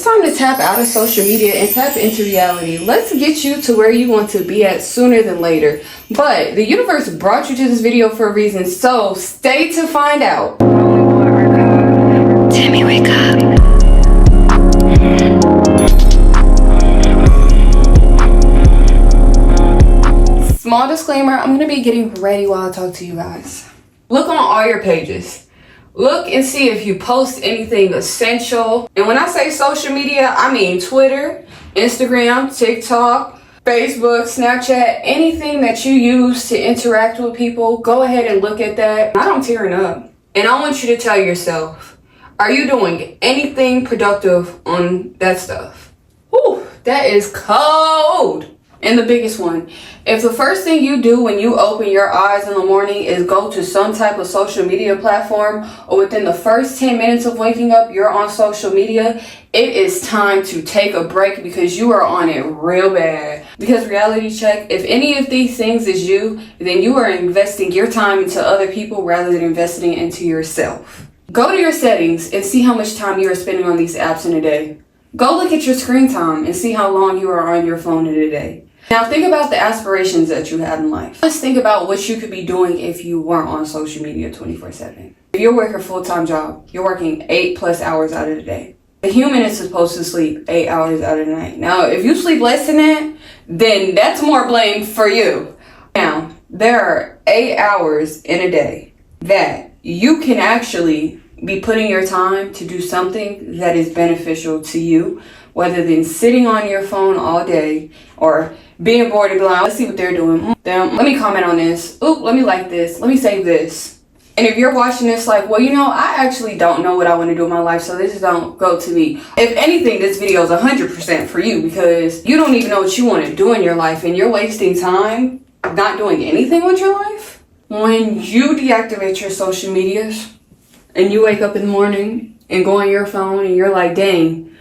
time to tap out of social media and tap into reality. Let's get you to where you want to be at sooner than later. But the universe brought you to this video for a reason, so stay to find out. Timmy, wake up. Small disclaimer, I'm going to be getting ready while I talk to you guys. Look on all your pages. Look and see if you post anything essential. And when I say social media, I mean Twitter, Instagram, TikTok, Facebook, Snapchat, anything that you use to interact with people. Go ahead and look at that. I don't tearing up. And I want you to tell yourself, are you doing anything productive on that stuff? Whew, that is cold. And the biggest one, if the first thing you do when you open your eyes in the morning is go to some type of social media platform, or within the first 10 minutes of waking up, you're on social media, it is time to take a break because you are on it real bad. Because reality check, if any of these things is you, then you are investing your time into other people rather than investing it into yourself. Go to your settings and see how much time you are spending on these apps in a day. Go look at your screen time and see how long you are on your phone in a day. Now think about the aspirations that you have in life. Let's think about what you could be doing if you weren't on social media 24/7. If you're working a full-time job, you're working 8+ hours out of the day. A human is supposed to sleep 8 hours out of the night. Now, if you sleep less than that, then that's more blame for you. Now, there are 8 hours in a day that you can actually be putting your time to do something that is beneficial to you, rather than sitting on your phone all day or being bored and be like, let's see what they're doing. Let me comment on this. Oop, let me like this. Let me save this. And if you're watching this like, well, I actually don't know what I want to do in my life, so this don't go to me. If anything, this video is 100% for you because you don't even know what you want to do in your life and you're wasting time not doing anything with your life. When you deactivate your social medias and you wake up in the morning and go on your phone and you're like, dang,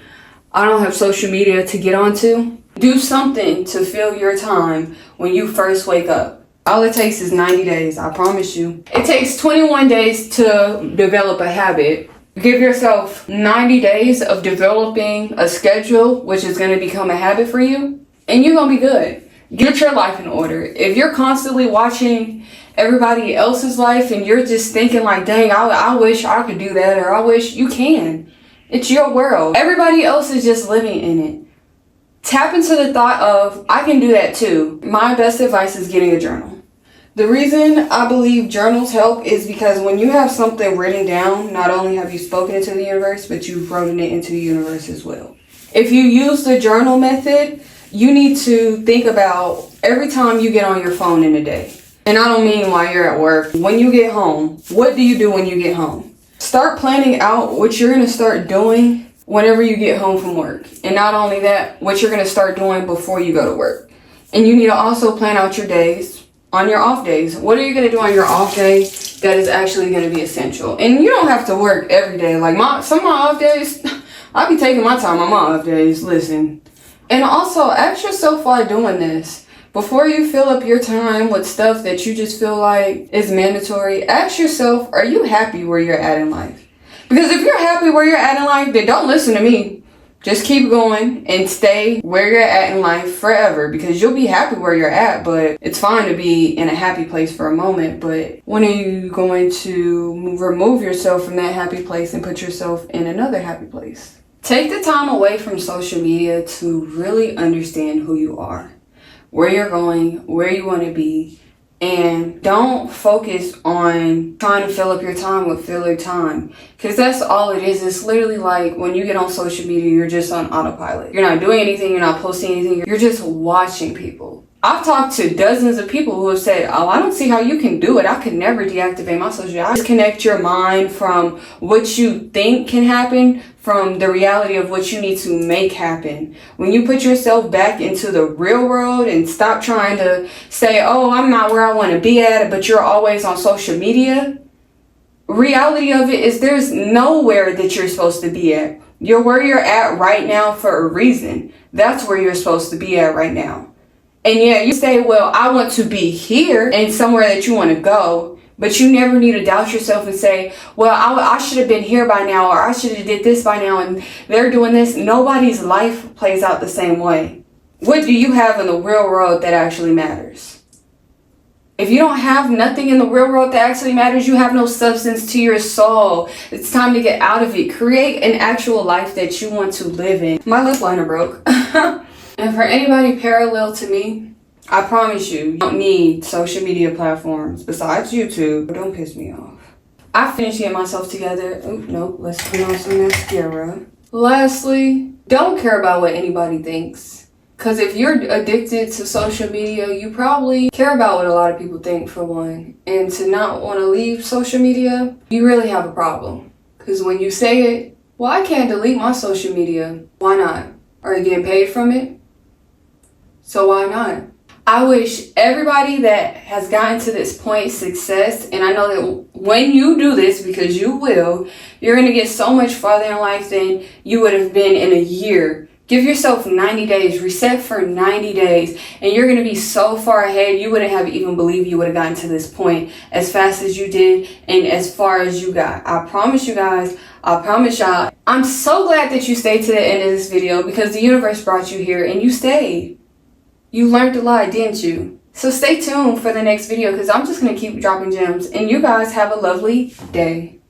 I don't have social media to get onto. Do something to fill your time when you first wake up. All it takes is 90 days, I promise you. It takes 21 days to develop a habit. Give yourself 90 days of developing a schedule, which is going to become a habit for you, and you're going to be good. Get your life in order. If you're constantly watching everybody else's life and you're just thinking like, dang, I wish I could do that, or I wish you can. It's your world. Everybody else is just living in it. Tap into the thought of, I can do that too. My best advice is getting a journal. The reason I believe journals help is because when you have something written down, not only have you spoken it to the universe, but you've written it into the universe as well. If you use the journal method, you need to think about every time you get on your phone in a day. And I don't mean while you're at work. When you get home, what do you do when you get home? Start planning out what you're going to start doing whenever you get home from work. And not only that, what you're going to start doing before you go to work. And you need to also plan out your days on your off days. What are you going to do on your off day that is actually going to be essential? And you don't have to work every day. Like some of my off days, I'll be taking my time on my off days. Listen. And also ask yourself while doing this, before you fill up your time with stuff that you just feel like is mandatory, ask yourself, are you happy where you're at in life? Because if you're happy where you're at in life, then don't listen to me. Just keep going and stay where you're at in life forever, because you'll be happy where you're at, but it's fine to be in a happy place for a moment. But when are you going to remove yourself from that happy place and put yourself in another happy place? Take the time away from social media to really understand who you are, where you're going, where you want to be. And don't focus on trying to fill up your time with filler time. Because that's all it is. It's literally like when you get on social media, you're just on autopilot. You're not doing anything. You're not posting anything. You're just watching people. I've talked to dozens of people who have said, oh, I don't see how you can do it. I could never deactivate my social media. I disconnect your mind from what you think can happen from the reality of what you need to make happen. When you put yourself back into the real world and stop trying to say, oh, I'm not where I want to be at, but you're always on social media. Reality of it is there's nowhere that you're supposed to be at. You're where you're at right now for a reason. That's where you're supposed to be at right now. And yeah, you say, well, I want to be here and somewhere that you want to go. But you never need to doubt yourself and say, well, I should have been here by now, or I should have did this by now, and they're doing this. Nobody's life plays out the same way. What do you have in the real world that actually matters? If you don't have nothing in the real world that actually matters, you have no substance to your soul. It's time to get out of it. Create an actual life that you want to live in. My lip liner broke. And for anybody parallel to me, I promise you don't need social media platforms besides YouTube. Don't piss me off. I finished getting myself together. Oh, no, let's put on some mascara. Lastly, don't care about what anybody thinks. Because if you're addicted to social media, you probably care about what a lot of people think, for one. And to not want to leave social media, you really have a problem. Because when you say it, well, I can't delete my social media. Why not? Are you getting paid from it? So why not? I wish everybody that has gotten to this point success, and I know that when you do this, because you will, you're going to get so much farther in life than you would have been in a year. Give yourself 90 days, reset for 90 days, and you're going to be so far ahead, you wouldn't have even believed you would have gotten to this point as fast as you did and as far as you got. I promise you guys, I promise y'all. I'm so glad that you stayed to the end of this video because the universe brought you here and you stayed. You learned a lot, didn't you? So stay tuned for the next video because I'm just going to keep dropping gems. And you guys have a lovely day.